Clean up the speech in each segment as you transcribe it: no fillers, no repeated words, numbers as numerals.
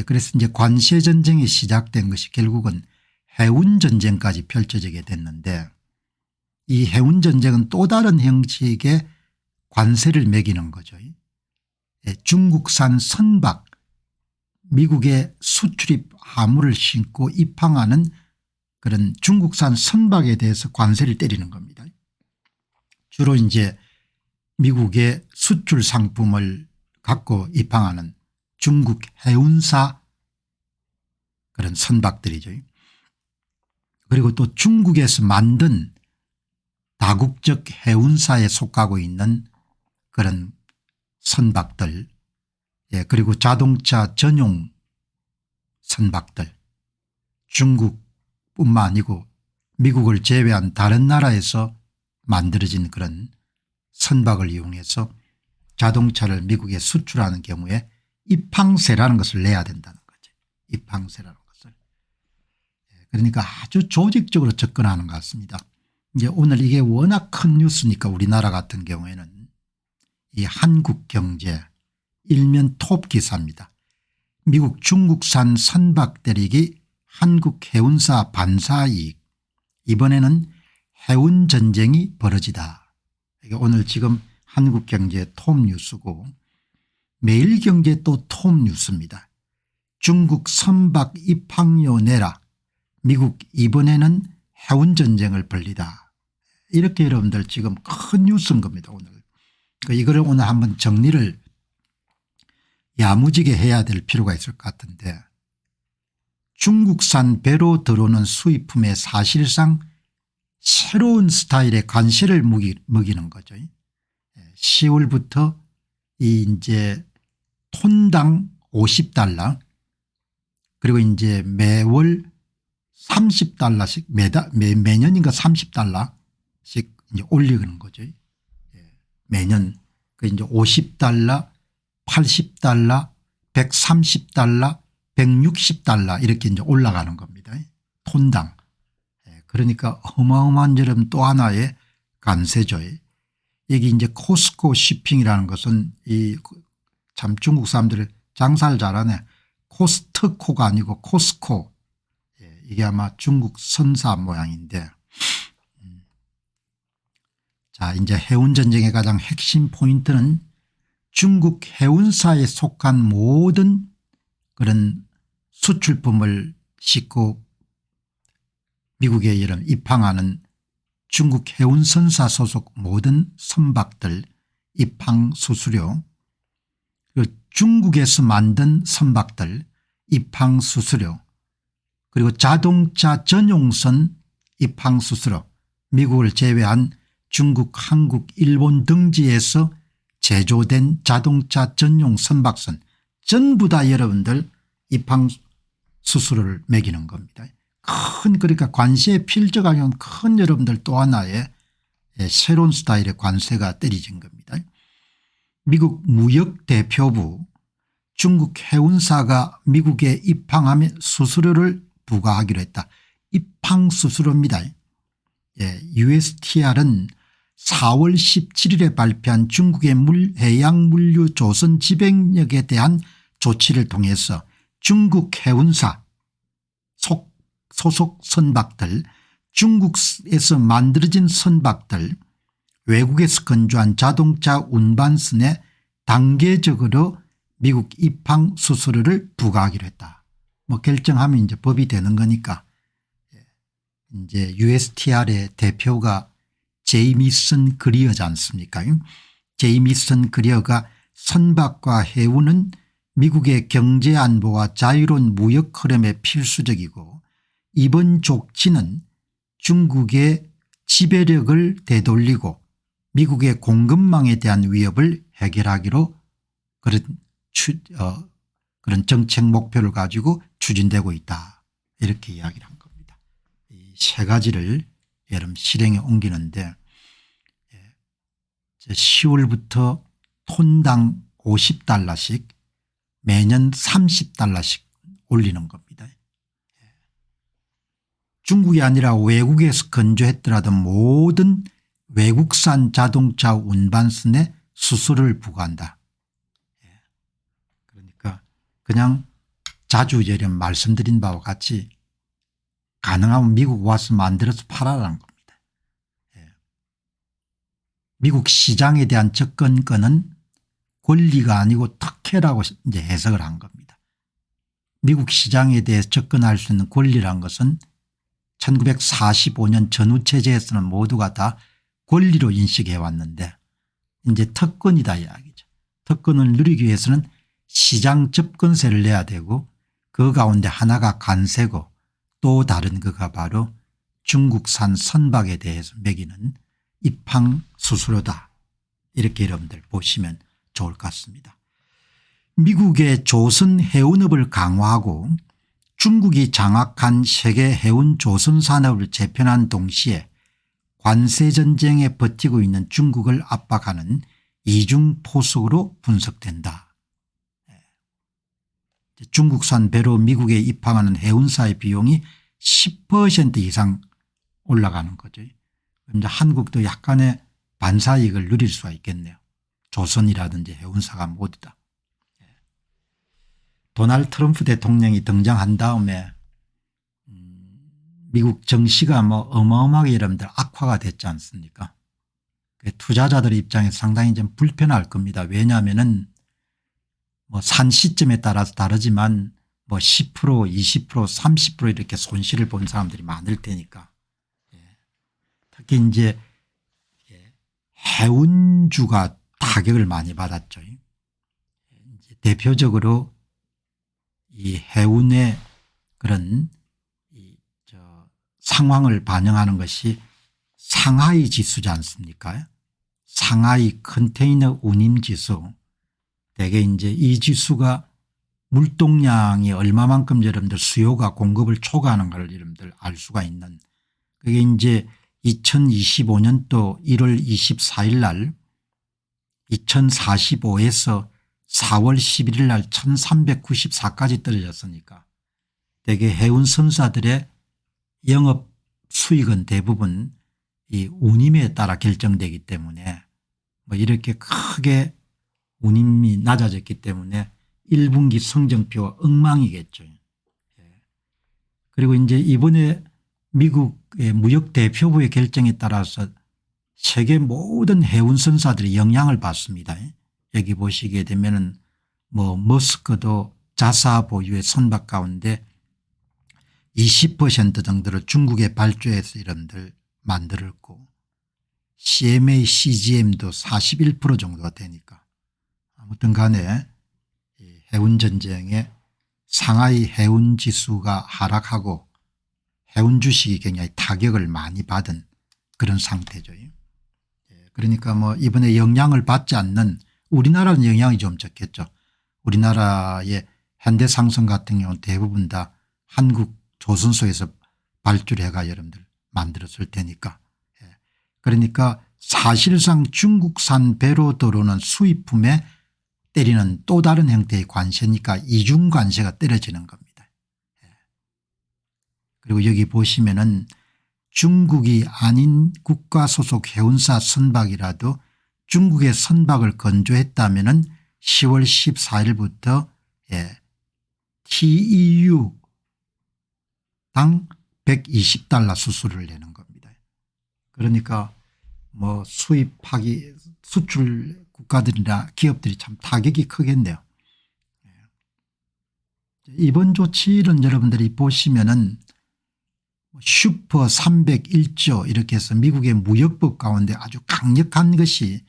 그래서 이제 관세 전쟁이 시작된 것이 결국은 해운 전쟁까지 펼쳐지게 됐는데 이 해운 전쟁은 또 다른 형식의 관세를 매기는 거죠. 중국산 선박 미국의 수출입 화물을 싣고 입항하는 그런 중국산 선박에 대해서 관세를 때리는 겁니다. 주로 이제 미국의 수출 상품을 갖고 입항하는 중국 해운사 그런 선박들이죠. 그리고 또 중국에서 만든 다국적 해운사에 속하고 있는 그런 선박들 그리고 자동차 전용 선박들 중국뿐만 아니고 미국을 제외한 다른 나라에서 만들어진 그런 선박을 이용해서 자동차를 미국에 수출하는 경우에 입항세라는 것을 내야 된다는 거죠. 입항세라는 것을. 그러니까 아주 조직적으로 접근하는 것 같습니다. 이제 오늘 이게 워낙 큰 뉴스니까 우리나라 같은 경우에는 이 한국경제 일면 톱 기사입니다. 미국 중국산 선박 대리기 한국해운사 반사이익 이번에는 해운 전쟁이 벌어지다. 이게 오늘 지금 한국경제 톱 뉴스고 매일경제 또 톱 뉴스입니다. 중국 선박 입항료 내라. 미국 이번에는 해운 전쟁을 벌리다. 이렇게 여러분들 지금 큰 뉴스인 겁니다. 오늘. 이거를 오늘 한번 정리를 야무지게 해야 될 필요가 있을 것 같은데 중국산 배로 들어오는 수입품에 사실상 새로운 스타일의 관세를 먹이는 거죠. 10월부터 이제 톤당 50달러 그리고 이제 매월 30달러씩 매년인가 30달러씩 이제 올리는 거죠. 매년 그 이제 50달러, 80달러, 130달러, 160달러 이렇게 이제 올라가는 겁니다. 톤당. 그러니까 어마어마한 여러분 또 하나의 관세죠. 여기 이제 코스코 쇼핑이라는 것은 이 참 중국 사람들이 장사를 잘하네. 코스트코가 아니고 코스코. 이게 아마 중국 선사 모양인데 자 이제 해운전쟁의 가장 핵심 포인트는 중국 해운사에 속한 모든 그런 수출품을 싣고 미국에 이런 입항하는 중국 해운선사 소속 모든 선박들 입항 수수료 그리고 중국에서 만든 선박들 입항 수수료 그리고 자동차 전용선 입항 수수료 미국을 제외한 중국, 한국, 일본 등지에서 제조된 자동차 전용 선박선 전부 다 여러분들 입항 수수료를 매기는 겁니다. 큰 그러니까 관세에 필적하면 큰 여러분들 또 하나의 새로운 스타일의 관세가 때려진 겁니다. 미국 무역대표부 중국 해운사가 미국에 입항하면 수수료를 부과하기로 했다. 입항 수수료입니다. USTR은 4월 17일에 발표한 중국의 해양물류 조선 지배력에 대한 조치를 통해서 중국 해운사 소속 선박들 중국에서 만들어진 선박들 외국에서 건조한 자동차 운반선에 단계적으로 미국 입항 수수료를 부과하기로 했다. 뭐 결정하면 이제 법이 되는 거니까 이제 USTR의 대표가 제이미슨 그리어지 않습니까? 제이미슨 그리어가 선박과 해운은 미국의 경제 안보와 자유로운 무역 흐름에 필수적이고 이번 조치는 중국의 지배력을 되돌리고 미국의 공급망에 대한 위협을 해결하기로 그런 정책 목표를 가지고 추진되고 있다. 이렇게 이야기를 한 겁니다. 이 세 가지를 여러분 실행에 옮기는데 10월부터 톤당 50달러씩 매년 30달러씩 올리는 겁니다. 중국이 아니라 외국에서 건조했더라도 모든 외국산 자동차 운반선에 수수료를 부과한다. 그러니까 그냥 자주 여러 말씀드린 바와 같이 가능하면 미국 와서 만들어서 팔아라는 겁니다. 미국 시장에 대한 접근권은 권리가 아니고 특혜라고 이제 해석을 한 겁니다. 미국 시장에 대해 접근할 수 있는 권리란 것은 1945년 전후체제에서는 모두가 다 권리로 인식해 왔는데 이제 특권이다 이야기죠. 특권을 누리기 위해서는 시장 접근세를 내야 되고 그 가운데 하나가 관세고 또 다른 그가 바로 중국산 선박에 대해서 매기는 입항 수수료다. 이렇게 여러분들 보시면 좋을 것 같습니다. 미국의 조선 해운업을 강화하고 중국이 장악한 세계 해운 조선 산업을 재편한 동시에 관세 전쟁에 버티고 있는 중국을 압박하는 이중포석으로 분석된다. 중국산 배로 미국에 입항하는 해운사의 비용이 10% 이상 올라가는 거죠. 이제 한국도 약간의 반사이익을 누릴 수가 있겠네요. 조선이라든지 해운사가 모두 다. 도널드 트럼프 대통령이 등장한 다음에 미국 정시가 뭐 어마어마하게 여러분들 악화가 됐지 않습니까? 투자자들 입장에서 상당히 좀 불편할 겁니다. 왜냐하면은 뭐 산 시점에 따라서 다르지만 뭐 10% 20% 30% 이렇게 손실을 본 사람들이 많을 테니까. 특히 이제 해운주가 타격을 많이 받았죠. 대표적으로 이 해운의 그런 상황을 반영하는 것이 상하이 지수지 않습니까? 상하이 컨테이너 운임 지수. 대개 이제 이 지수가 물동량이 얼마만큼 여러분들 수요가 공급을 초과하는 걸 여러분들 알 수가 있는, 그게 이제 2025년도 1월 24일 날 2045에서 4월 11일 날 1394까지 떨어졌으니까 대개 해운 선사들의 영업 수익은 대부분 이 운임에 따라 결정되기 때문에 뭐 이렇게 크게 운임이 낮아졌기 때문에 1분기 성적표가 엉망이겠죠. 그리고 이제 이번에 미국의 무역대표부의 결정에 따라서 세계 모든 해운선사들이 영향을 받습니다. 여기 보시게 되면은 뭐 머스크도 자사 보유의 선박 가운데 20% 정도를 중국에 발주해서 이런들 만들었고 CMA CGM도 41% 정도가 되니까 아무튼 간에 해운전쟁에 상하이 해운지수가 하락하고 해운 주식이 굉장히 타격을 많이 받은 그런 상태죠. 그러니까 뭐 이번에 영향을 받지 않는 우리나라는 영향이 좀 적겠죠. 우리나라의 현대상선 같은 경우는 대부분 다 한국 조선소에서 발주를 해가 여러분들 만들었을 테니까. 그러니까 사실상 중국산 배로 들어오는 수입품에 때리는 또 다른 형태의 관세니까 이중관세가 때려지는 겁니다. 그리고 여기 보시면은 중국이 아닌 국가 소속 해운사 선박이라도 중국의 선박을 건조했다면은 10월 14일부터 TEU 당 120달러 수수료를 내는 겁니다. 그러니까 뭐 수입하기 수출 국가들이나 기업들이 참 타격이 크겠네요. 이번 조치는 여러분들이 보시면은 슈퍼 301조 이렇게 해서 미국의 무역법 가운데 아주 강력한 것이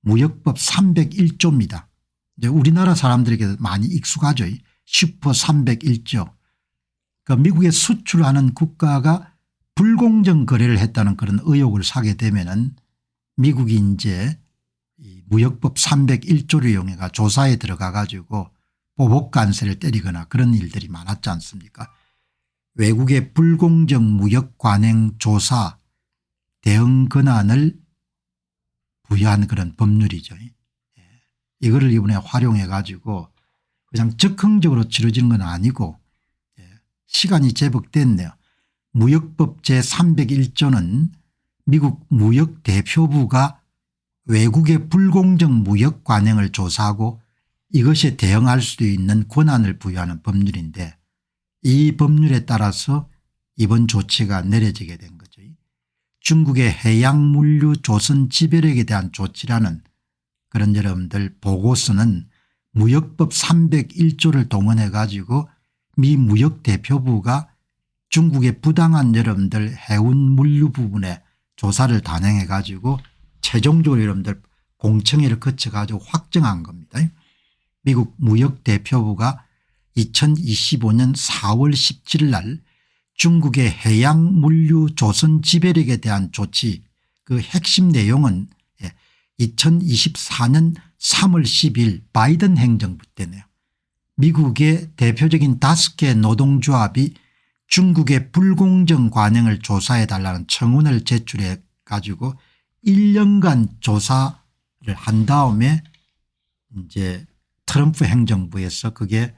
무역법 301조입니다. 이제 우리나라 사람들에게 많이 익숙하죠. 슈퍼 301조. 그러니까 미국에 수출하는 국가가 불공정 거래를 했다는 그런 의혹을 사게 되면은 미국이 이제 이 무역법 301조를 이용해 조사에 들어가 가지고 보복관세를 때리거나 그런 일들이 많았지 않습니까? 외국의 불공정 무역 관행 조사 대응 권한을 부여한 그런 법률이죠. 이거를 이번에 활용해 가지고 그냥 적극적으로 치러지는 건 아니고 시간이 제법 됐네요. 무역법 제301조는 미국 무역대표부가 외국의 불공정 무역 관행을 조사하고 이것에 대응할 수 있는 권한을 부여하는 법률인데 이 법률에 따라서 이번 조치가 내려지게 된 거죠. 중국의 해양물류 조선 지배력에 대한 조치라는 그런 여러분들 보고서는 무역법 301조를 동원해 가지고 미 무역대표부가 중국의 부당한 여러분들 해운 물류 부분에 조사를 단행해 가지고 최종적으로 여러분들 공청회를 거쳐 가지고 확정한 겁니다. 미국 무역대표부가 2025년 4월 17일 날 중국의 해양물류 조선 지배력에 대한 조치 그 핵심 내용은 2024년 3월 10일 바이든 행정부 때네요. 미국의 대표적인 5개 노동조합이 중국의 불공정 관행을 조사해 달라는 청원을 제출해 가지고 1년간 조사를 한 다음에 이제 트럼프 행정부에서 그게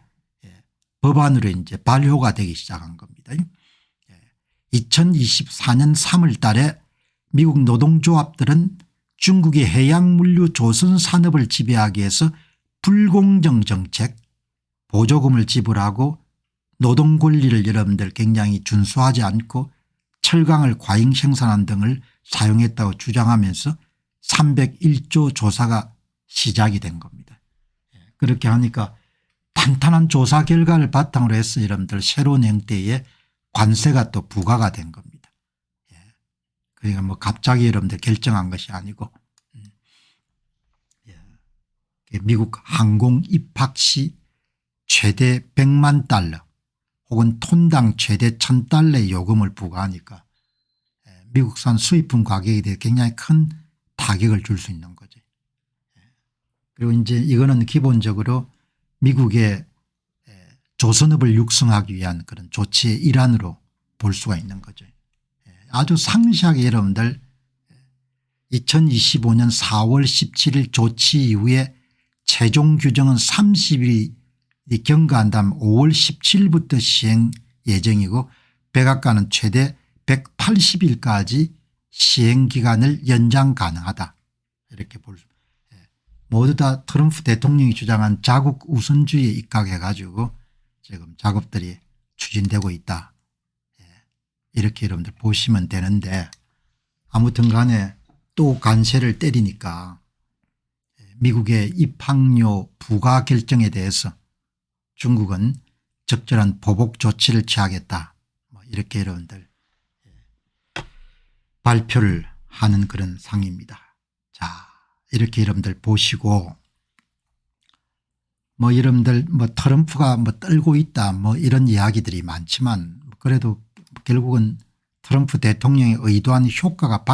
법안으로 이제 발효가 되기 시작한 겁니다. 2024년 3월 달에 미국 노동조합들은 중국의 해양물류 조선 산업을 지배하기 위해서 불공정 정책 보조금을 지불하고 노동 권리를 여러분들 굉장히 준수하지 않고 철강을 과잉 생산한 등을 사용했다고 주장하면서 301조 조사가 시작이 된 겁니다. 그렇게 하니까 탄탄한 조사 결과를 바탕으로 해서 여러분들 새로운 형태의 관세가 또 부과가 된 겁니다. 그러니까 뭐 갑자기 여러분들 결정한 것이 아니고 미국 항공 입학 시 최대 100만 달러 혹은 톤당 최대 1000달러의 요금을 부과하니까 미국산 수입품 가격에 대해 굉장히 큰 타격을 줄 수 있는 거죠. 그리고 이제 이거는 기본적으로 미국의 조선업을 육성하기 위한 그런 조치의 일환으로 볼 수가 있는 거죠. 아주 상세하게 여러분들 2025년 4월 17일 조치 이후에 최종 규정은 30일이 경과한 다음 5월 17일부터 시행 예정이고 백악관은 최대 180일까지 시행기간을 연장 가능하다 이렇게 볼 수. 모두 다 트럼프 대통령이 주장한 자국 우선주의에 입각해 가지고 지금 작업들이 추진되고 있다. 이렇게 여러분들 보시면 되는데 아무튼 간에 또 관세를 때리니까 미국의 입항료 부과 결정에 대해서 중국은 적절한 보복 조치를 취하겠다. 이렇게 여러분들 발표를 하는 그런 상입니다. 자, 이렇게 여러분들 보시고 뭐 여러분들 뭐 트럼프가 뭐 떨고 있다 뭐 이런 이야기들이 많지만 그래도 결국은 트럼프 대통령의 의도한 효과가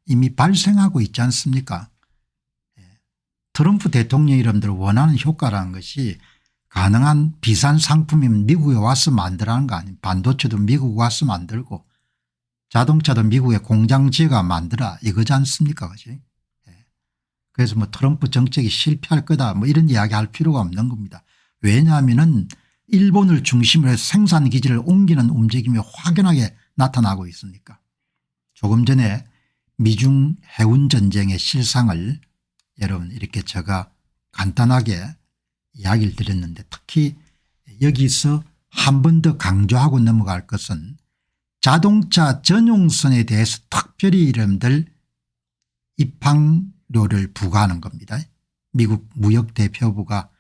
이미 발생하고 있지 않습니까? 트럼프 대통령이 여러분들 원하는 효과라는 것이 가능한 비싼 상품이면 미국에 와서 만들라는 거 아닙니까? 반도체도 미국 와서 만들고 자동차도 미국의 공장 지어가 만들어 이거지 않습니까? 그치? 그래서 뭐 트럼프 정책이 실패할 거다 뭐 이런 이야기 할 필요가 없는 겁니다. 왜냐하면은 일본을 중심으로 해서 생산 기지를 옮기는 움직임이 확연하게 나타나고 있으니까. 조금 전에 미중 해운 전쟁의 실상을 여러분 이렇게 제가 간단하게 이야기를 드렸는데 특히 여기서 한 번 더 강조하고 넘어갈 것은 자동차 전용선에 대해서 특별히 여러분들 입항료를 부과하는 겁니다. 미국 무역대표부가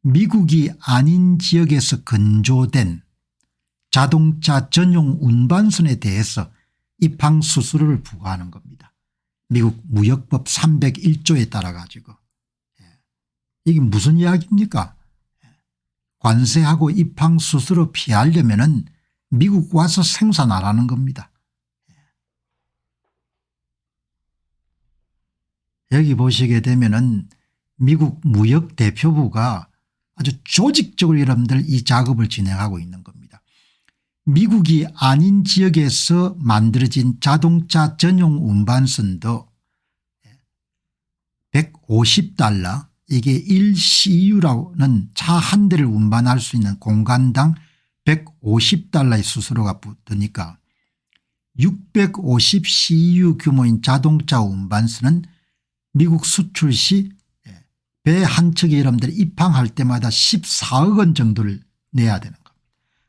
미국이 아닌 지역에서 건조된 자동차 전용 운반선에 대해서 입항 수수료를 부과하는 겁니다. 미국 무역법 301조에 따라 가지고. 이게 무슨 이야기입니까? 관세하고 입항 수수료 피하려면은 미국 와서 생산 안 하는 겁니다. 여기 보시게 되면은 미국 무역대표부가 아주 조직적으로 여러분들 이 작업을 진행하고 있는 겁니다. 미국이 아닌 지역에서 만들어진 자동차 전용 운반선도 150달러 이게 1CU라는 차 한 대를 운반할 수 있는 공간당 150달러의 수수료가 붙으니까 650CU 규모인 자동차 운반선은 미국 수출 시 배 한 척이 여러분들이 입항할 때마다 14억 원 정도를 내야 되는 겁니다.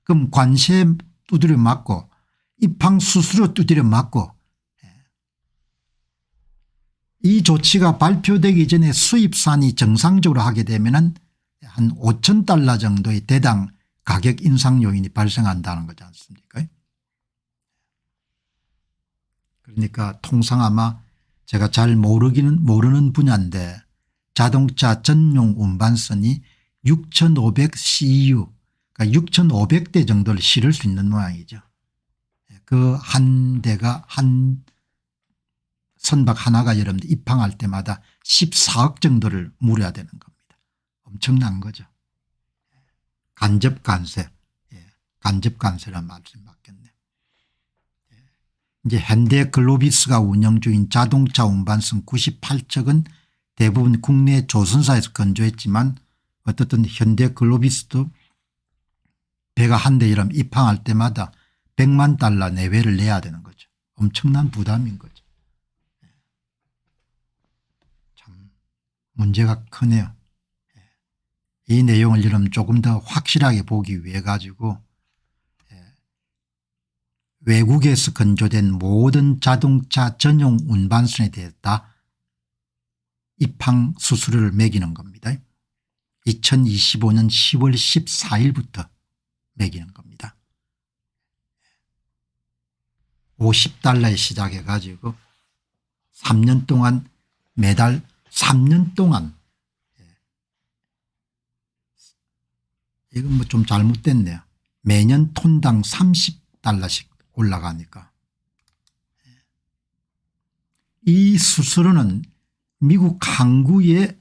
그럼 관세 두드려 맞고 입항 수수료 두드려 맞고 이 조치가 발표되기 전에 수입산이 정상적으로 하게 되면 한 5,000달러 정도의 대당 가격 인상 요인이 발생한다는 거지 않습니까? 그러니까 통상 아마 제가 잘 모르는 분야인데 자동차 전용 운반선이 6,500 CU 그러니까 6,500대 정도를 실을 수 있는 모양이죠. 그 한 대가 한 선박 하나가 여러분들 입항할 때마다 14억 정도를 물어야 되는 겁니다. 엄청난 거죠. 간접관세. 간접관세라는 말씀 맞겠네요. 이제 현대글로비스가 운영 중인 자동차 운반선 98척은 대부분 국내 조선사에서 건조했지만 어떻든 현대글로비스도 배가 한 대 이러면 입항할 때마다 100만 달러 내외를 내야 되는 거죠. 엄청난 부담인 거죠. 참 문제가 크네요. 이 내용을 여러분 조금 더 확실하게 보기 위해 가지고 외국에서 건조된 모든 자동차 전용 운반선에 대해 다 입항 수수료를 매기는 겁니다. 2025년 10월 14일부터 매기는 겁니다. 50달러에 시작해 가지고 3년 동안 매달 3년 동안 이건 뭐 좀 잘못됐네요. 매년 톤당 30달러씩 올라가니까. 이 수수료는 미국 항구에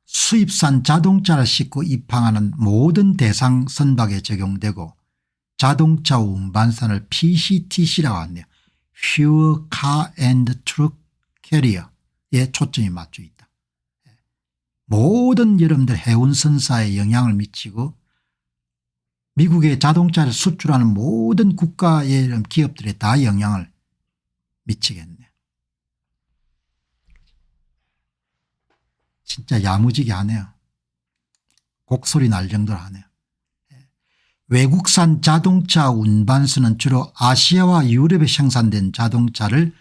수입산 자동차를 싣고 입항하는 모든 대상 선박에 적용되고 자동차 운반선을 PCTC라고 하네요. Pure Car and Truck Carrier에 초점이 맞춰 있다. 모든 여러분들 해운선사에 영향을 미치고 미국의 자동차를 수출하는 모든 국가의 기업들에 다 영향을 미치겠네요. 진짜 야무지게 하네요. 곡소리 날 정도로 하네요. 외국산 자동차 운반선은 주로 아시아와 유럽에 생산된 자동차를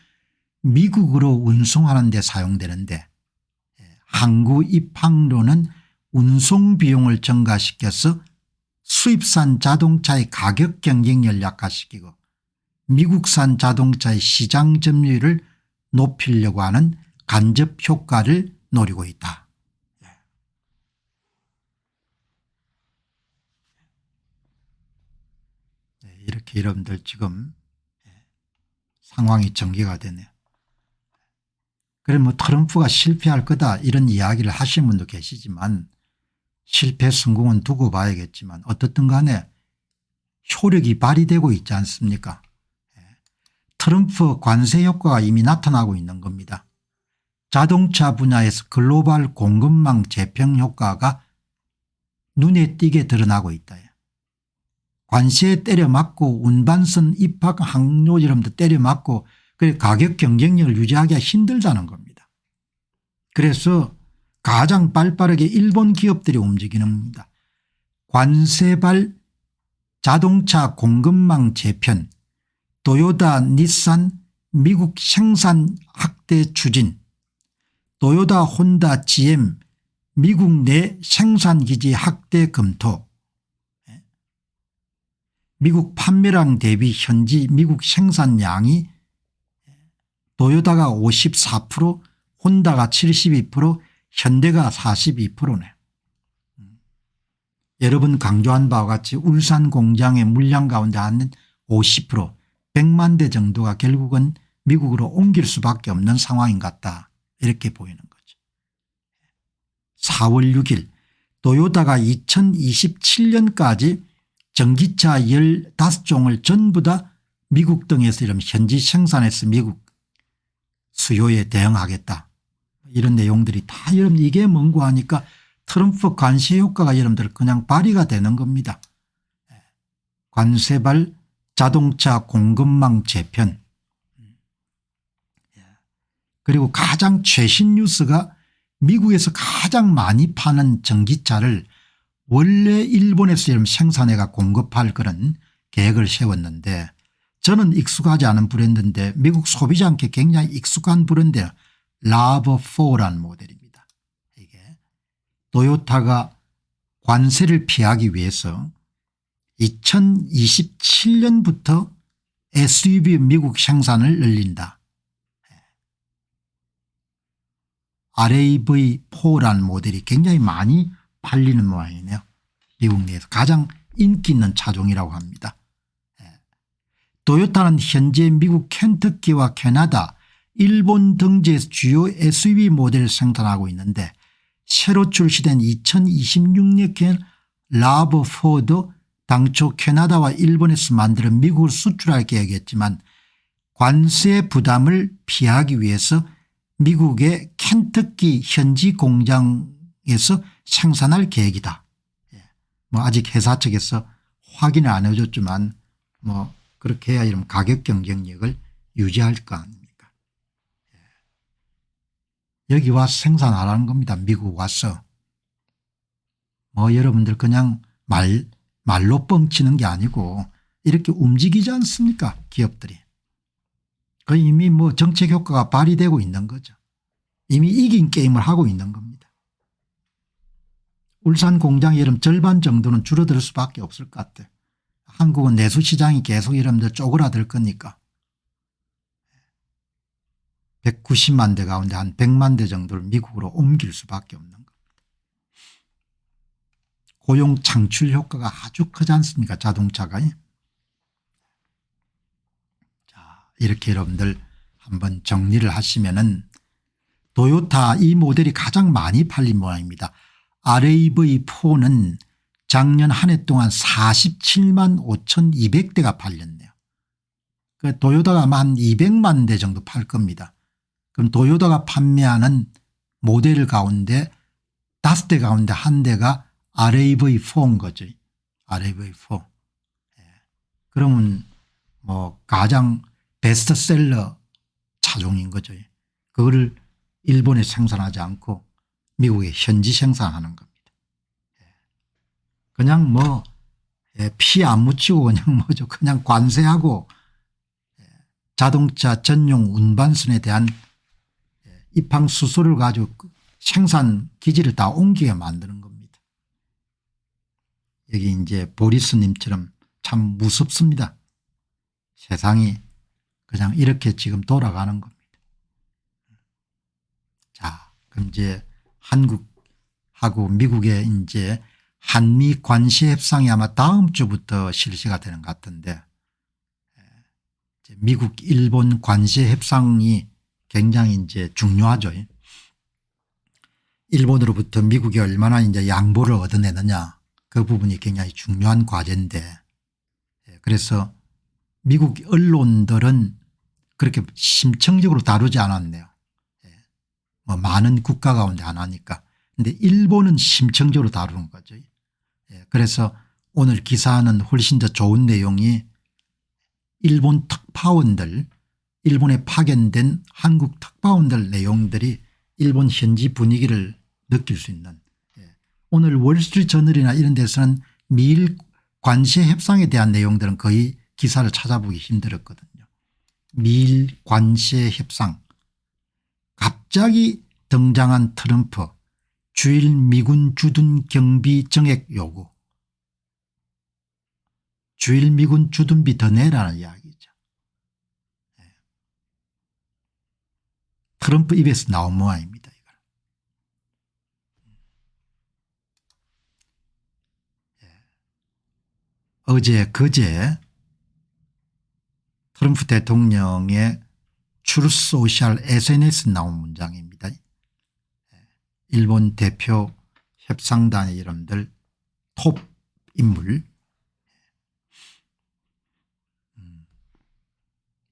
미국으로 운송하는 데 사용되는데 항구 입항료는 운송 비용을 증가시켜서 수입산 자동차의 가격 경쟁력을 약화시키고 미국산 자동차의 시장 점유율을 높이려고 하는 간접 효과를 노리고 있다. 이렇게 여러분들 지금 상황이 전개가 되네요. 그래 뭐 트럼프가 실패할 거다 이런 이야기를 하신 분도 계시지만 실패 성공은 두고 봐야겠지만 어떻든 간에 효력이 발휘되고 있지 않습니까? 트럼프 관세 효과가 이미 나타나고 있는 겁니다. 자동차 분야에서 글로벌 공급망 재평 효과가 눈에 띄게 드러나고 있다. 관세에 때려 맞고 운반선 입항 항로 여러분들 때려 맞고 그래 가격 경쟁력을 유지하기가 힘들다는 겁니다. 그래서 가장 발빠르게 일본 기업들이 움직이는 겁니다. 관세발 자동차 공급망 재편, 도요타 닛산 미국 생산 확대 추진, 도요타 혼다 GM 미국 내 생산기지 확대 검토, 미국 판매량 대비 현지 미국 생산량이 도요타가 54%, 혼다가 72%, 현대가 42%네. 여러분 강조한 바와 같이 울산 공장의 물량 가운데 한 50% 100만 대 정도가 결국은 미국으로 옮길 수밖에 없는 상황인 것 같다. 이렇게 보이는 거죠. 4월 6일 도요타가 2027년까지 전기차 15종을 전부 다 미국 등에서 이런 현지 생산해서 미국 수요에 대응하겠다. 이런 내용들이 다 여러분 이게 뭔고 하니까 트럼프 관세 효과가 여러분들 그냥 발휘가 되는 겁니다. 관세발 자동차 공급망 재편. 그리고 가장 최신 뉴스가 미국에서 가장 많이 파는 전기차를 원래 일본에서 생산해가 공급할 그런 계획을 세웠는데 저는 익숙하지 않은 브랜드인데 미국 소비자한테 굉장히 익숙한 브랜드예요. 라버4라는 모델입니다. 이게 토요타가 관세를 피하기 위해서 2027년부터 SUV 미국 생산을 늘린다. RAV4라는 모델이 굉장히 많이 팔리는 모양이네요. 미국 내에서 가장 인기 있는 차종이라고 합니다. 토요타는 현재 미국 켄터키와 캐나다, 일본 등지에서 주요 SUV 모델을 생산하고 있는데 새로 출시된 2026년엔 라버4도 당초 캐나다와 일본에서 만들어 미국을 수출할 계획이었지만 관세 부담을 피하기 위해서 미국의 켄터키 현지 공장에서 생산할 계획이다. 아직 회사 측에서 확인을 안 해줬지만 그렇게 해야 이런 가격 경쟁력을 유지할 거 아닙니까. 여기 와서 생산하라는 겁니다. 미국 와서. 여러분들 그냥 말로 뻥치는 게 아니고 이렇게 움직이지 않습니까 기업들이. 이미 정책 효과가 발휘되고 있는 거죠. 이미 이긴 게임을 하고 있는 겁니다. 울산 공장이 이런 절반 정도는 줄어들 수밖에 없을 것 같아요. 한국은 내수시장이 계속 이러면 쪼그라들 거니까 190만 대 가운데 한 100만 대 정도를 미국으로 옮길 수밖에 없는 겁니다. 고용 창출 효과가 아주 크지 않습니까 자동차가. 자, 이렇게 여러분들 한번 정리를 하시면은 토요타 이 모델이 가장 많이 팔린 모양입니다. RAV4는 작년 한 해 동안 47만 5,200대가 팔렸네요. 토요타가 아마 한 200만 대 정도 팔 겁니다. 그럼 토요타가 판매하는 모델 가운데 5대 가운데 한 대가 RAV4인 거죠. RAV4. 그러면 가장 베스트셀러 차종인 거죠. 그거를 일본에 생산하지 않고 미국에 현지 생산하는 겁니다. 그냥 피 안 묻히고 그냥 관세하고 자동차 전용 운반선에 대한 입항 수수료를 가지고 생산 기지를 다 옮기게 만드는 겁니다. 여기 이제 보리스님처럼 참 무섭습니다. 세상이 그냥 이렇게 지금 돌아가는 겁니다. 자, 그럼 이제 한국하고 미국의 이제 한미 관세 협상이 아마 다음 주부터 실시가 되는 것 같은데 미국 일본 관세 협상이 굉장히 이제 중요하죠. 일본으로부터 미국이 얼마나 이제 양보를 얻어내느냐 그 부분이 굉장히 중요한 과제인데 그래서 미국 언론들은 그렇게 심층적으로 다루지 않았네요. 많은 국가 가운데 하나니까. 그런데 일본은 심층적으로 다루는 거죠. 그래서 오늘 기사는 훨씬 더 좋은 내용이 일본 특파원들 일본에 파견된 한국 특파원들 내용들이 일본 현지 분위기를 느낄 수 있는 오늘 월스트리트저널이나 이런 데서는 미일 관세 협상에 대한 내용들은 거의 기사를 찾아보기 힘들었거든요. 미일 관세 협상 갑자기 등장한 트럼프 주일 미군 주둔 경비 정액 요구 주일 미군 주둔비 더 내라는 이야기죠. 트럼프 입에서 나온 모양입니다. 어제 그제 트럼프 대통령의 트루스 소셜 SNS에 나온 문장입니다. 일본 대표 협상단의 이름들 톱 인물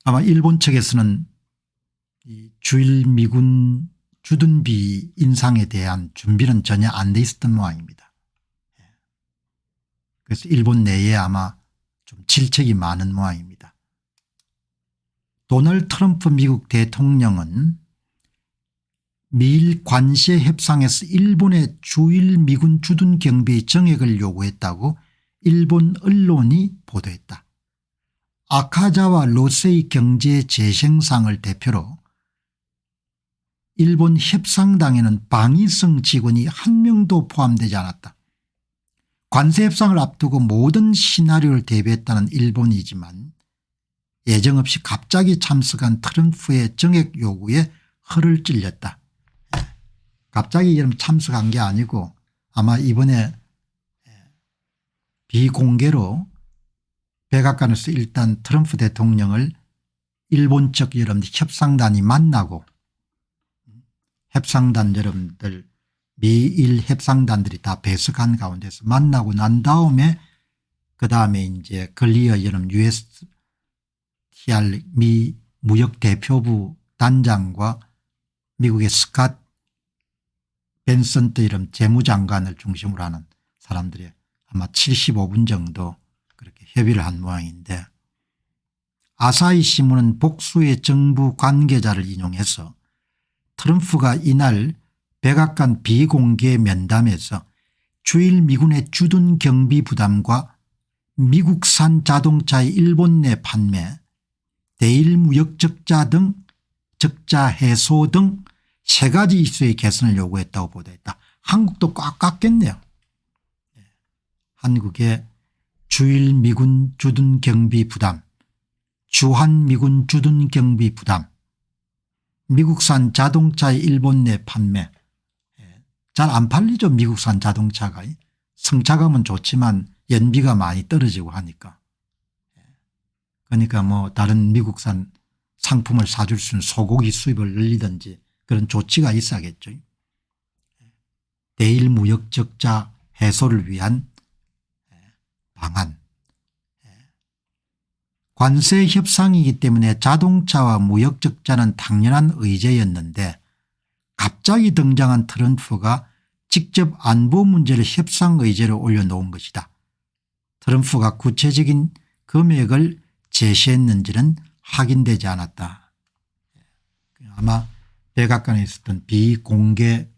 아마 일본 측에서는 이 주일 미군 주둔비 인상에 대한 준비는 전혀 안 돼 있었던 모양입니다. 그래서 일본 내에 아마 좀 질책이 많은 모양입니다. 도널드 트럼프 미국 대통령은 미일 관세 협상에서 일본의 주일 미군 주둔 경비의 정액을 요구했다고 일본 언론이 보도했다. 아카자와 로세이 경제 재생상을 대표로 일본 협상당에는 방위성 직원이 한 명도 포함되지 않았다. 관세 협상을 앞두고 모든 시나리오를 대비했다는 일본이지만 예정없이 갑자기 참석한 트럼프의 정액 요구에 허를 찔렸다. 갑자기 이런 참석한 게 아니고 아마 이번에 비공개로 백악관에서 일단 트럼프 대통령을 일본 측 여러분들 협상단이 만나고 협상단 여러분들 미일 협상단들이 다 배석한 가운데서 만나고 난 다음에 그다음에 이제 글리어 여러분 USTR 미 무역대표부 단장과 미국의 스캇 벤선트 이런 재무장관을 중심으로 하는 사람들이 아마 75분 정도 그렇게 협의를 한 모양인데 아사히 신문은 복수의 정부 관계자를 인용해서 트럼프가 이날 백악관 비공개 면담에서 주일 미군의 주둔 경비 부담과 미국산 자동차의 일본 내 판매, 대일 무역 적자 등 적자 해소 등 세 가지 이슈의 개선을 요구했다고 보도했다. 한국도 꽉 깎겠네요. 한국의 주일 미군 주둔 경비 부담, 주한 미군 주둔 경비 부담, 미국산 자동차의 일본 내 판매 잘 안 팔리죠. 미국산 자동차가 성차감은 좋지만 연비가 많이 떨어지고 하니까. 그러니까 뭐 다른 미국산 상품을 사줄 수 있는 소고기 수입을 늘리든지 그런 조치가 있어야겠죠. 대일 무역 적자 해소를 위한 방안. 관세 협상이기 때문에 자동차와 무역 적자는 당연한 의제였는데 갑자기 등장한 트럼프가 직접 안보 문제를 협상 의제로 올려놓은 것이다. 트럼프가 구체적인 금액을 제시했는지는 확인되지 않았다. 아마 백악관에 있었던 비공개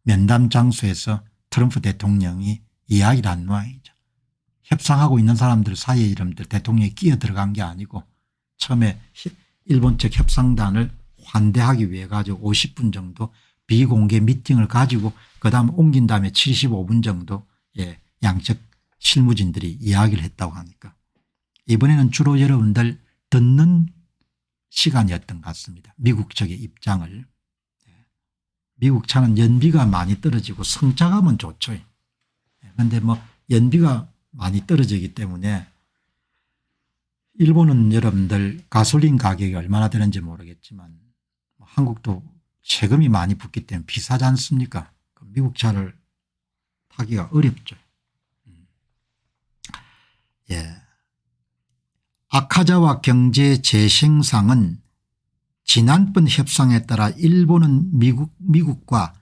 면담 장소에서 트럼프 대통령이 이야기를 한 모양이죠. 협상하고 있는 사람들 사이에 이름들 대통령이 끼어 들어간 게 아니고 처음에 일본 측 협상단을 환대하기 위해 가지고 50분 정도 비공개 미팅을 가지고 그다음 옮긴 다음에 75분 정도 양측 실무진들이 이야기를 했다고 하니까 이번에는 주로 여러분들 듣는 시간이었던 것 같습니다. 미국 측의 입장을. 미국 차는 연비가 많이 떨어지고 성차감은 좋죠. 그런데 뭐 연비가 많이 떨어지기 때문에 일본은 여러분들 가솔린 가격이 얼마나 되는지 모르겠지만 한국도 세금이 많이 붙기 때문에 비싸지 않습니까? 미국 차를 타기가 어렵죠. 아카자와 경제 재생상은 지난번 협상에 따라 일본은 미국과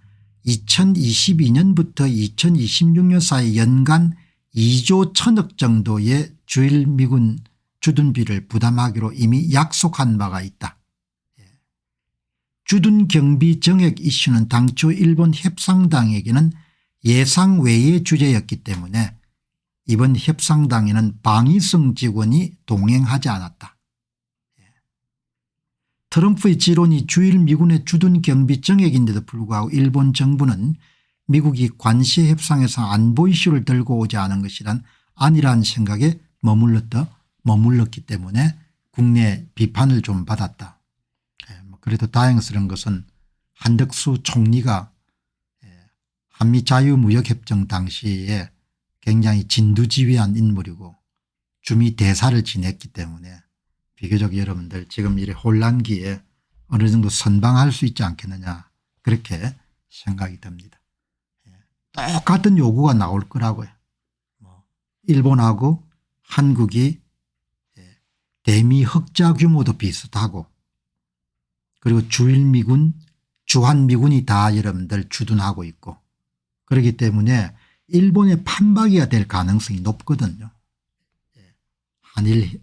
2022년부터 2026년 사이 연간 2조 1천억 정도의 주일 미군 주둔비를 부담하기로 이미 약속한 바가 있다. 주둔 경비 정액 이슈는 당초 일본 협상당에게는 예상 외의 주제였기 때문에 이번 협상당에는 방위성 직원이 동행하지 않았다. 트럼프의 지론이 주일 미군의 주둔 경비 정액인데도 불구하고 일본 정부는 미국이 관세 협상에서 안보 이슈를 들고 오지 않은 것이란 아니라는 생각에 머물렀기 때문에 국내 비판을 좀 받았다. 그래도 다행스러운 것은 한덕수 총리가 한미 자유무역협정 당시에 굉장히 진두지휘한 인물이고 주미 대사를 지냈기 때문에 비교적 여러분들 지금 이 혼란기에 어느 정도 선방할 수 있지 않겠느냐 그렇게 생각이 듭니다. 똑같은 요구가 나올 거라고요. 일본하고 한국이 대미 흑자 규모도 비슷하고 그리고 주일 미군 주한 미군이 다 여러분들 주둔하고 있고 그렇기 때문에 일본의 판박이가 될 가능성이 높거든요. 한일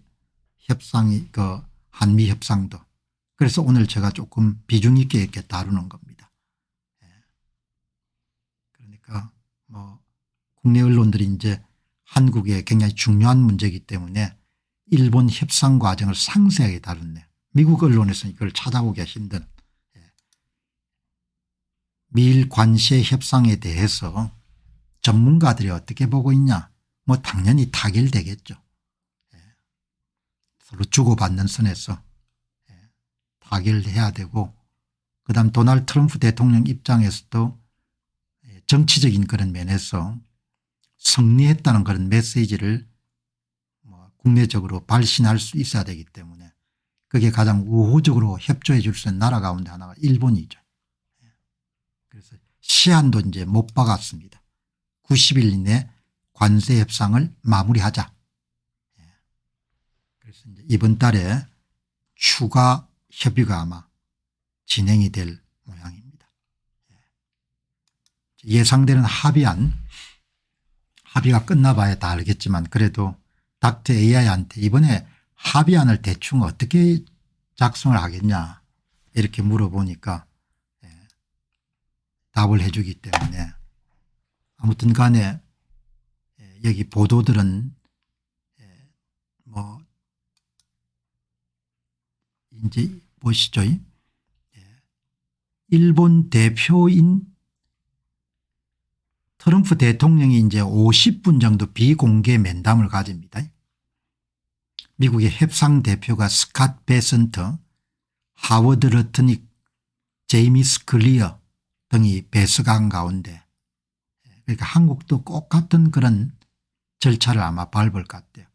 협상이 한미 협상도. 그래서 오늘 제가 조금 비중 있게 이렇게 다루는 겁니다. 그러니까 뭐 국내 언론들이 이제 한국의 굉장히 중요한 문제이기 때문에 일본 협상 과정을 상세하게 다뤘네요. 미국 언론에서는 이걸 찾아보기가 힘든. 미일 관세 협상에 대해서 전문가들이 어떻게 보고 있냐. 뭐 당연히 타결되겠죠. 서로 주고받는 선에서 타결해야 되고, 그다음 도널드 트럼프 대통령 입장에서도 정치적인 그런 면에서 승리했다는 그런 메시지를 뭐 국내적으로 발신할 수 있어야 되기 때문에 그게 가장 우호적으로 협조해 줄 수 있는 나라 가운데 하나가 일본이죠. 그래서 시한도 이제 못 박았습니다. 90일 이내 관세 협상을 마무리하자. 그래서 이제 이번 달에 추가 협의가 아마 진행이 될 모양입니다. 예상되는 합의가 끝나봐야 다 알겠지만 그래도 닥터 AI한테 이번에 합의안을 대충 어떻게 작성을 하겠냐 이렇게 물어보니까 답을 해 주기 때문에 아무튼 간에 여기 보도들은 뭐 이제 보시죠. 일본 대표인 트럼프 대통령이 이제 50분 정도 비공개 면담을 가집니다. 미국의 협상 대표가 스캇 베선트, 하워드 러트닉, 제이미스 클리어 등이 배석한 가운데, 그러니까 한국도 똑같은 그런 절차를 아마 밟을 것 같아요.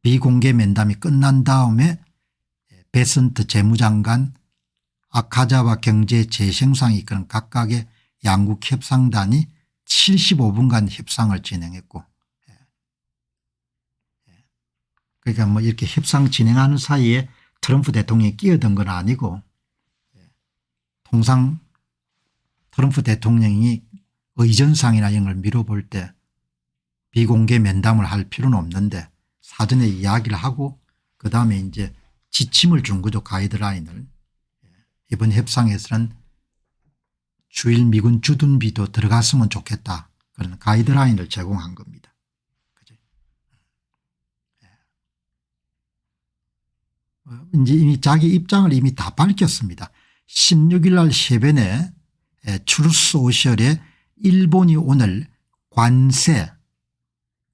비공개 면담이 끝난 다음에 베선트 재무장관, 아카자와 경제재생상이 이끄는 각각의 양국 협상단이 75분간 협상을 진행했고, 그러니까 뭐 이렇게 협상 진행하는 사이에 트럼프 대통령이 끼어든 건 아니고, 통상 트럼프 대통령이 의전상이나 이런 걸 미뤄볼 때 비공개 면담을 할 필요는 없는데 사전에 이야기를 하고 그다음에 이제 지침을 준 거죠. 가이드라인을. 이번 협상에서는 주일 미군 주둔비도 들어갔으면 좋겠다. 그런 가이드라인을 제공한 겁니다. 그죠? 이제 이미 자기 입장을 이미 다 밝혔습니다. 16일 날 해변에 트루스 소셜에 일본이 오늘 관세,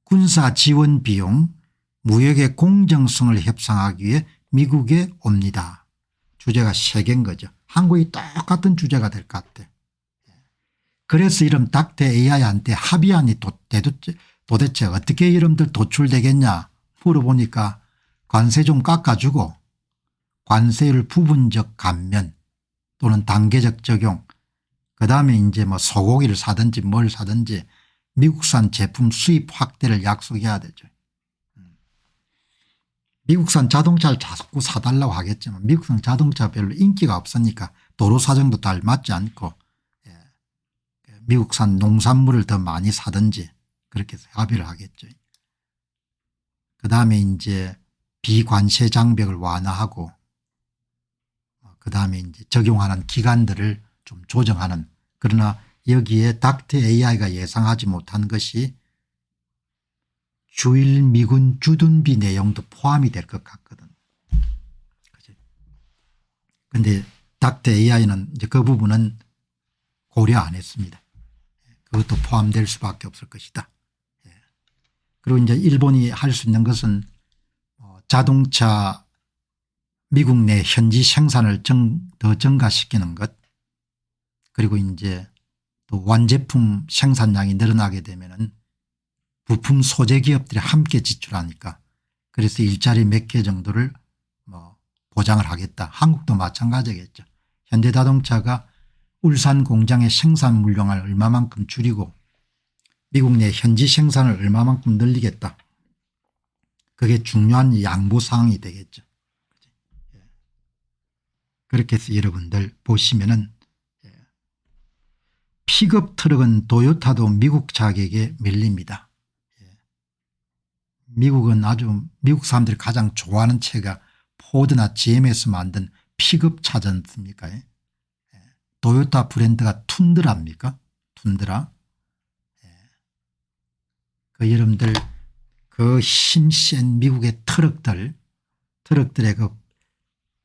군사 지원 비용, 무역의 공정성을 협상하기 위해 미국에 옵니다. 주제가 3개인 거죠. 한국이 똑같은 주제가 될 것 같아. 그래서 이런 닥터 AI한테 합의안이 도대체 어떻게 이름들 도출되겠냐 물어보니까 관세 좀 깎아주고 관세율 부분적 감면 또는 단계적 적용, 그다음에 이제 뭐 소고기를 사든지 뭘 사든지 미국산 제품 수입 확대를 약속해야 되죠. 미국산 자동차를 자꾸 사달라고 하겠지만 미국산 자동차 별로 인기가 없으니까 도로 사정도 잘 맞지 않고 미국산 농산물을 더 많이 사든지 그렇게 해서 합의를 하겠죠. 그다음에 이제 비관세 장벽을 완화하고 그다음에 이제 적용하는 기간들을 좀 조정하는, 그러나 여기에 닥터 AI가 예상하지 못한 것이 주일 미군 주둔비 내용도 포함이 될 것 같거든. 그런데 닥터 AI는 이제 그 부분은 고려 안 했습니다. 그것도 포함될 수밖에 없을 것이다. 그리고 이제 일본이 할 수 있는 것은 자동차 미국 내 현지 생산을 더 증가시키는 것, 그리고 이제 또 완제품 생산량이 늘어나게 되면은 부품 소재 기업들이 함께 지출하니까 그래서 일자리 몇 개 정도를 뭐 보장을 하겠다. 한국도 마찬가지겠죠. 현대자동차가 울산 공장의 생산 물량을 얼마만큼 줄이고 미국 내 현지 생산을 얼마만큼 늘리겠다. 그게 중요한 양보사항이 되겠죠. 그렇게 해서 여러분들 보시면은 픽업 트럭은 도요타도 미국 자격에 밀립니다. 미국은 아주 미국 사람들이 가장 좋아하는 차가 포드나 GM에서 만든 픽업 차지 않습니까? 도요타 브랜드가 툰드라입니까? 툰드라. 그 여러분들 그 힘센 미국의 트럭들의 그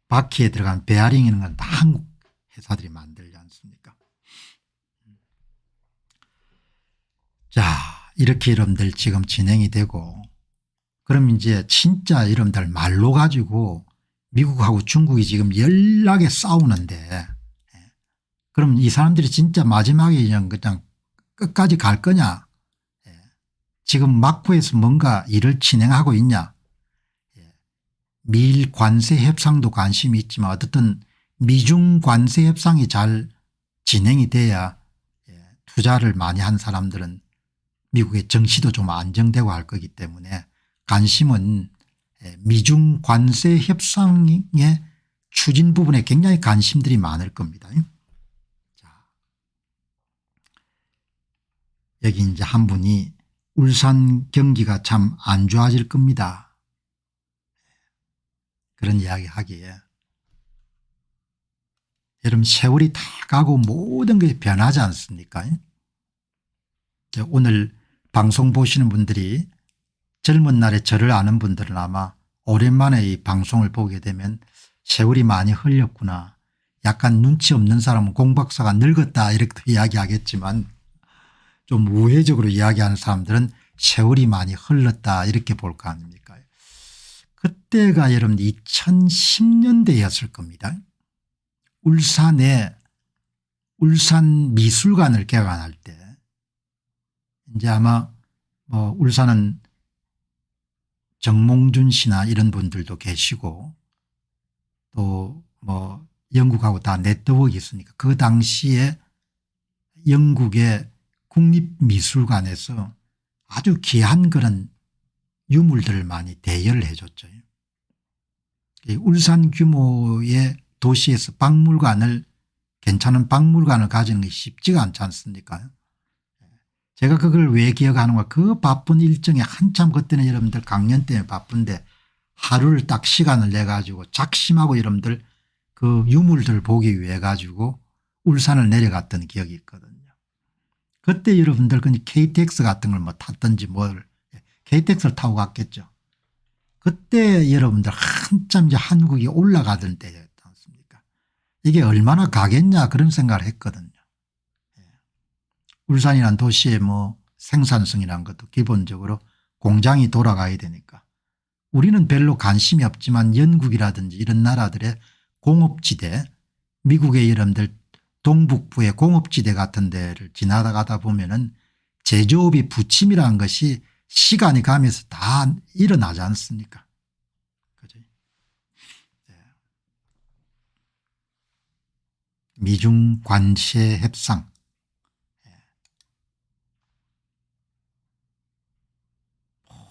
바퀴에 들어간 베어링 이런 건 다 한국 회사들이 만들지 않습니까? 자, 이렇게 여러분들 지금 진행이 되고, 그럼 이제 진짜 여러분들 말로 가지고 미국하고 중국이 지금 연락에 싸우는데, 그럼 이 사람들이 진짜 마지막에 그냥 끝까지 갈 거냐? 지금 막후에서 뭔가 일을 진행하고 있냐? 미일 관세 협상도 관심이 있지만 어떻든 미중 관세 협상이 잘 진행이 돼야 투자를 많이 한 사람들은 미국의 정치도 좀 안정되고 할 거기 때문에 관심은 미중 관세 협상의 추진 부분에 굉장히 관심들이 많을 겁니다. 자, 여기 이제 한 분이 울산 경기가 참 안 좋아질 겁니다. 그런 이야기 하기에 여러분 세월이 다 가고 모든 것이 변하지 않습니까? 오늘 방송 보시는 분들이 젊은 날에 저를 아는 분들은 아마 오랜만에 이 방송을 보게 되면 세월이 많이 흘렸구나. 약간 눈치 없는 사람은 공 박사가 늙었다 이렇게 이야기하겠지만 좀 우회적으로 이야기하는 사람들은 세월이 많이 흘렀다 이렇게 볼 거 아닙니까? 그때가 여러분 2010년대였을 겁니다. 울산에 울산 미술관을 개관할 때 이제 아마 뭐 울산은 정몽준 씨나 이런 분들도 계시고 또 뭐 영국하고 다 네트워크가 있으니까 그 당시에 영국의 국립미술관에서 아주 귀한 그런 유물들을 많이 대여를 해 줬죠. 울산 규모의 도시에서 괜찮은 박물관을 가지는 것이 쉽지가 않지 않습니까? 제가 그걸 왜 기억하는가, 그 바쁜 일정에 한참 그때는 여러분들 강연 때문에 바쁜데 하루를 딱 시간을 내 가지고 작심하고 여러분들 그 유물들 보기 위해 가지고 울산을 내려갔던 기억이 있거든요. 그때 여러분들 그냥 KTX 같은 걸 뭐 탔든지 뭘 KTX를 타고 갔겠죠. 그때 여러분들 한참 이제 한국이 올라가던 때였지 않습니까? 이게 얼마나 가겠냐 그런 생각을 했거든요. 울산이라는 도시의 뭐 생산성이라는 것도 기본적으로 공장이 돌아가야 되니까 우리는 별로 관심이 없지만 영국이라든지 이런 나라들의 공업지대, 미국의 여러분들 동북부의 공업지대 같은 데를 지나가다 보면은 제조업이 부침이라는 것이 시간이 가면서 다 일어나지 않습니까? 그죠? 네. 미중 관세 협상.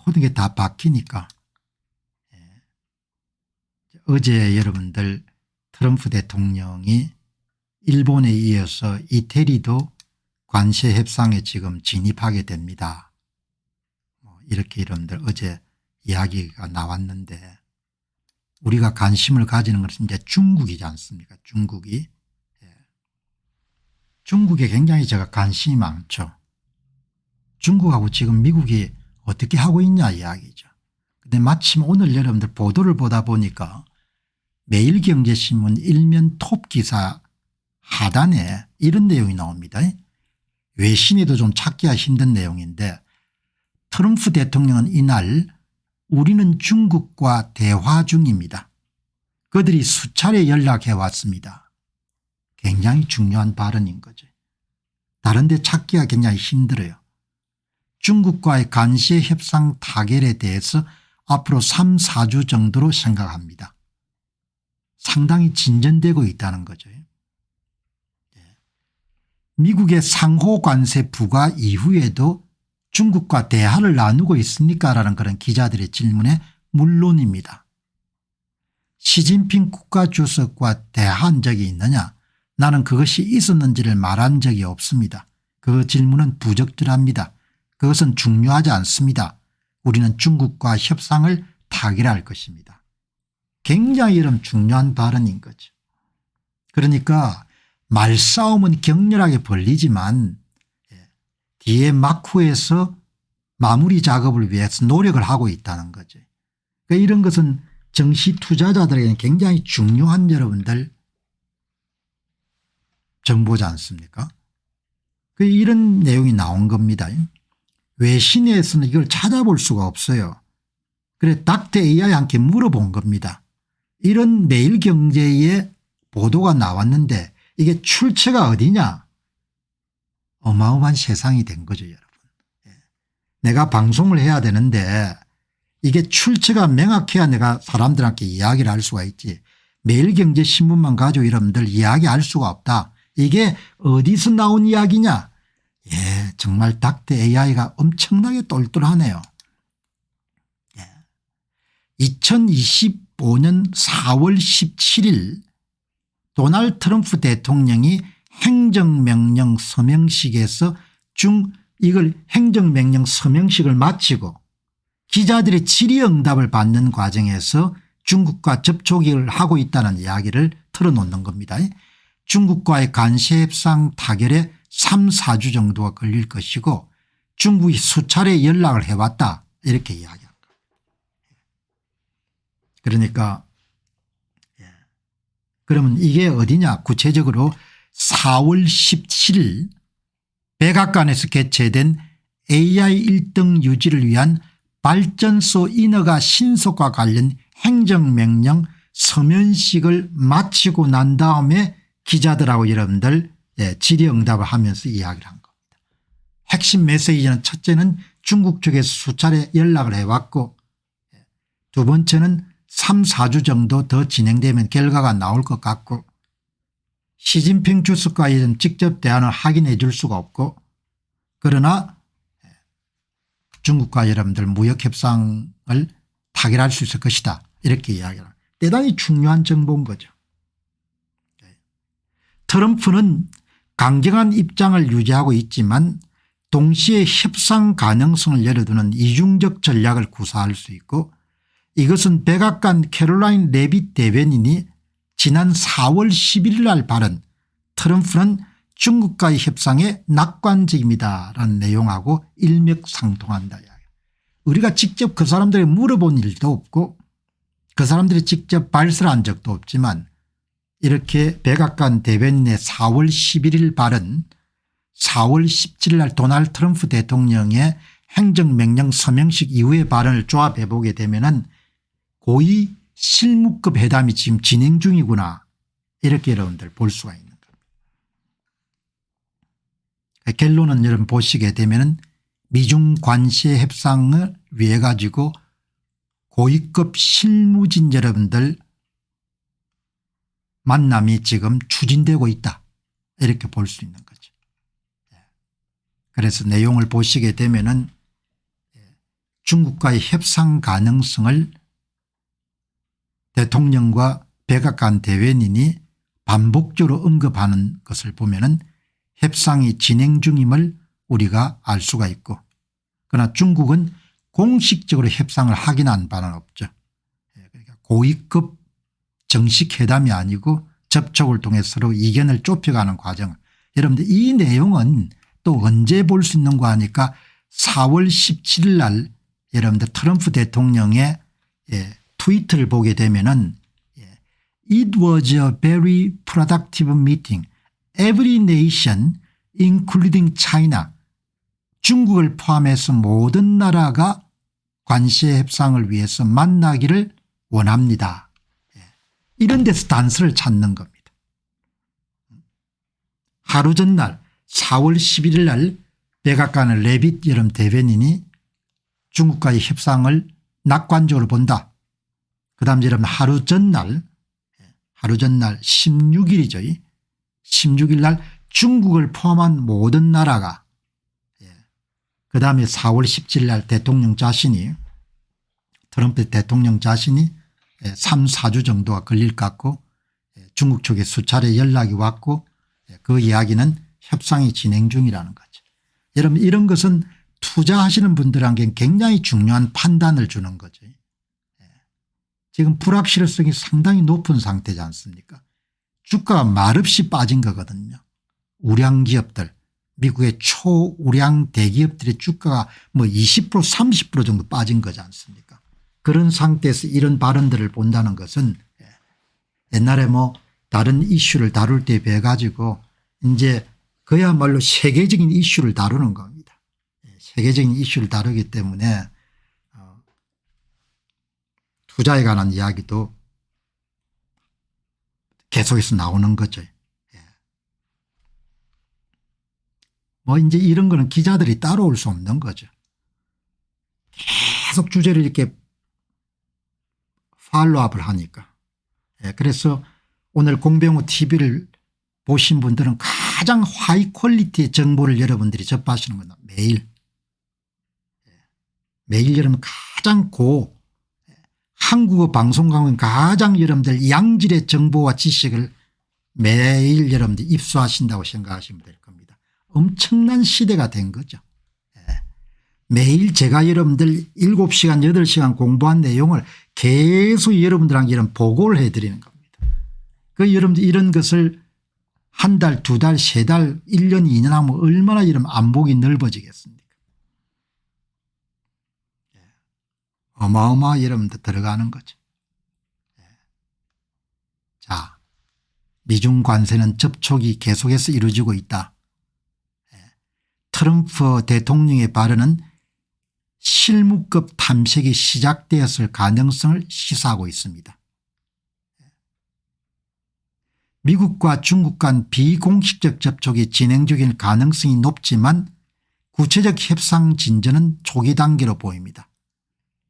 모든 게 다 바뀌니까. 어제 여러분들 트럼프 대통령이 일본에 이어서 이태리도 관세 협상에 지금 진입하게 됩니다. 이렇게 여러분들 어제 이야기가 나왔는데 우리가 관심을 가지는 것은 이제 중국이지 않습니까? 중국이. 중국에 굉장히 제가 관심이 많죠. 중국하고 지금 미국이 어떻게 하고 있냐 이야기죠. 근데 마침 오늘 여러분들 보도를 보다 보니까 매일경제신문 일면 톱 기사 하단에 이런 내용이 나옵니다. 외신에도 좀 찾기가 힘든 내용인데 트럼프 대통령은 이날 우리는 중국과 대화 중입니다. 그들이 수차례 연락해 왔습니다. 굉장히 중요한 발언인 거죠. 다른 데 찾기가 굉장히 힘들어요. 중국과의 관세 협상 타결에 대해서 앞으로 3, 4주 정도로 생각합니다. 상당히 진전되고 있다는 거죠. 미국의 상호 관세 부과 이후에도 중국과 대화를 나누고 있습니까? 라는 그런 기자들의 질문에 물론입니다. 시진핑 국가주석과 대화한 적이 있느냐? 나는 그것이 있었는지를 말한 적이 없습니다. 그 질문은 부적절합니다. 그것은 중요하지 않습니다. 우리는 중국과 협상을 타결할 것입니다. 굉장히 이런 중요한 발언인 거죠. 그러니까 말싸움은 격렬하게 벌리지만 뒤에 막후에서 마무리 작업을 위해서 노력을 하고 있다는 거죠. 그러니까 이런 것은 정시 투자자들에게는 굉장히 중요한 여러분들 정보지 않습니까? 이런 내용이 나온 겁니다. 외신에서는 이걸 찾아볼 수가 없어요. 그래 닥터 AI한테 물어본 겁니다. 이런 매일경제에 보도가 나왔는데 이게 출처가 어디냐. 어마어마한 세상이 된 거죠 여러분. 내가 방송을 해야 되는데 이게 출처가 명확해야 내가 사람들한테 이야기를 할 수가 있지. 매일경제신문만 가지고 여러분들 이야기할 수가 없다. 이게 어디서 나온 이야기냐. 예, 정말 닥터 AI가 엄청나게 똘똘하네요. 2025년 4월 17일 도널드 트럼프 대통령이 행정명령 서명식에서 이걸 행정명령 서명식을 마치고 기자들의 질의응답을 받는 과정에서 중국과 접촉을 하고 있다는 이야기를 털어놓는 겁니다. 중국과의 관세협상 타결에 3, 4주 정도가 걸릴 것이고 중국이 수차례 연락을 해왔다 이렇게 이야기합니다. 그러니까 그러면 이게 어디냐. 구체적으로 4월 17일 백악관에서 개최된 AI 1등 유지를 위한 발전소 인허가 신속화 관련 행정명령 서면식을 마치고 난 다음에 기자들하고 여러분들 질의응답을 하면서 이야기를 한 겁니다. 핵심 메시지는 첫째는 중국 쪽에서 수차례 연락을 해왔고 두 번째는 3, 4주 정도 더 진행되면 결과가 나올 것 같고 시진핑 주석과 직접 대화는 확인해 줄 수가 없고 그러나 중국과 여러분들 무역협상을 타결할 수 있을 것이다 이렇게 이야기합니다. 대단히 중요한 정보인 거죠. 트럼프는 강경한 입장을 유지하고 있지만 동시에 협상 가능성을 열어두는 이중적 전략을 구사할 수 있고 이것은 백악관 캐롤라인 레빗 대변인이 지난 4월 11일 날 발언 트럼프는 중국과의 협상에 낙관적입니다 라는 내용하고 일맥상통한다. 우리가 직접 그 사람들에게 물어본 일도 없고 그 사람들이 직접 발설한 적도 없지만 이렇게 백악관 대변인의 4월 11일 발언 4월 17일 날 도널드 트럼프 대통령의 행정명령 서명식 이후의 발언을 조합해 보게 되면은 고위 실무급 회담이 지금 진행 중이구나 이렇게 여러분들 볼 수가 있는 겁니다. 결론은 여러분 보시게 되면은 미중 관세 협상을 위해 가지고 고위급 실무진 여러분들 만남이 지금 추진되고 있다 이렇게 볼 수 있는 거죠. 그래서 내용을 보시게 되면은 중국과의 협상 가능성을 대통령과 백악관 대변인이 반복적으로 언급하는 것을 보면은 협상이 진행 중임을 우리가 알 수가 있고 그러나 중국은 공식적으로 협상을 확인한 바는 없죠. 그러니까 고위급 정식 회담이 아니고 접촉을 통해 서로 이견을 좁혀가는 과정. 여러분들 이 내용은 또 언제 볼 수 있는 거 하니까 4월 17일 날 여러분들 트럼프 대통령의 트위터를 보게 되면은 It was a very productive meeting. Every nation including China. 중국을 포함해서 모든 나라가 관세 협상을 위해서 만나기를 원합니다. 이런 데서 단서를 찾는 겁니다. 하루 전날 4월 11일 날 백악관의 레빗 여름 대변인이 중국과의 협상을 낙관적으로 본다. 그다음 여러분 하루 전날 16일이죠. 16일 날 중국을 포함한 모든 나라가 그다음에 4월 17일 날 대통령 자신이 트럼프 대통령 자신이 3, 4주 정도가 걸릴 것 같고 중국 쪽에 수차례 연락이 왔고 그 이야기는 협상이 진행 중이라는 거죠. 여러분 이런 것은 투자하시는 분들에게 굉장히 중요한 판단을 주는 거죠. 지금 불확실성이 상당히 높은 상태지 않습니까? 주가가 말없이 빠진 거거든요. 우량 기업들 미국의 초우량 대기업들의 주가가 뭐 20% 30% 정도 빠진 거지 않습니까? 그런 상태에서 이런 발언들을 본다는 것은 옛날에 뭐 다른 이슈를 다룰 때 비해 가지고 이제 그야말로 세계적인 이슈를 다루는 겁니다. 세계적인 이슈를 다루기 때문에 투자에 관한 이야기도 계속해서 나오는 거죠. 뭐 이제 이런 거는 기자들이 따라올 수 없는 거죠. 계속 주제를 이렇게 팔로우업을 하니까. 그래서 오늘 공병호 TV를 보신 분들은 가장 하이 퀄리티의 정보를 여러분들이 접하시는 겁니다. 매일 여러분 가장 한국어 방송국은 가장 여러분들 양질의 정보와 지식을 매일 여러분들 입수하신다고 생각하시면 될 겁니다. 엄청난 시대가 된 거죠. 매일 제가 여러분들 7시간 8시간 공부한 내용을 계속 여러분들한테 이런 보고를 해드리는 겁니다. 그 여러분들 이런 것을 한 달, 두 달, 세 달, 1년, 2년 하면 얼마나 여러분 안목이 넓어지겠습니까? 어마어마 여러분들 들어가는 거죠. 자, 미중 관세는 접촉이 계속해서 이루어지고 있다. 트럼프 대통령의 발언은 실무급 탐색이 시작되었을 가능성을 시사하고 있습니다. 미국과 중국 간 비공식적 접촉이 진행 중일 가능성이 높지만 구체적 협상 진전은 초기 단계로 보입니다.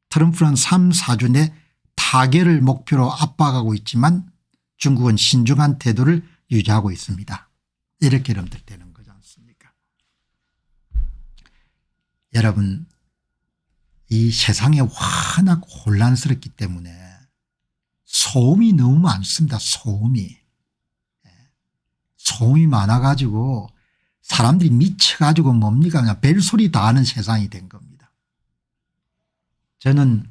트럼프는 3, 4주 내 타결을 목표로 압박하고 있지만 중국은 신중한 태도를 유지하고 있습니다. 이렇게 여러분들 되는 거지 않습니까? 여러분 이 세상이 워낙 혼란스럽기 때문에 소음이 너무 많습니다. 소음이 많아가지고 사람들이 미쳐가지고 뭡니까 그냥 벨소리 다 하는 세상이 된 겁니다. 저는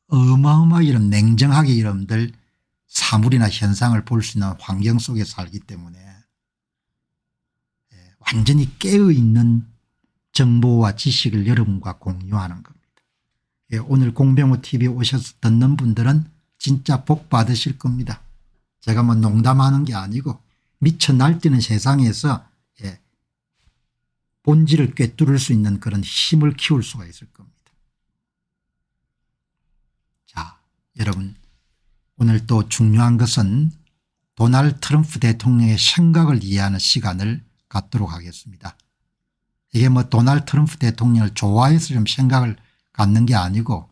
어마어마하게 이런 냉정하게 여러분들 사물이나 현상을 볼 수 있는 환경 속에 살기 때문에 완전히 깨어있는 정보와 지식을 여러분과 공유하는 겁니다. 오늘 공병호 TV 오셔서 듣는 분들은 진짜 복 받으실 겁니다. 제가 뭐 농담하는 게 아니고 미쳐 날뛰는 세상에서 본질을 꿰뚫을 수 있는 그런 힘을 키울 수가 있을 겁니다. 자, 여러분 오늘 또 중요한 것은 도널드 트럼프 대통령의 생각을 이해하는 시간을 갖도록 하겠습니다. 이게 뭐 도널드 트럼프 대통령을 좋아해서 좀 생각을 갖는 게 아니고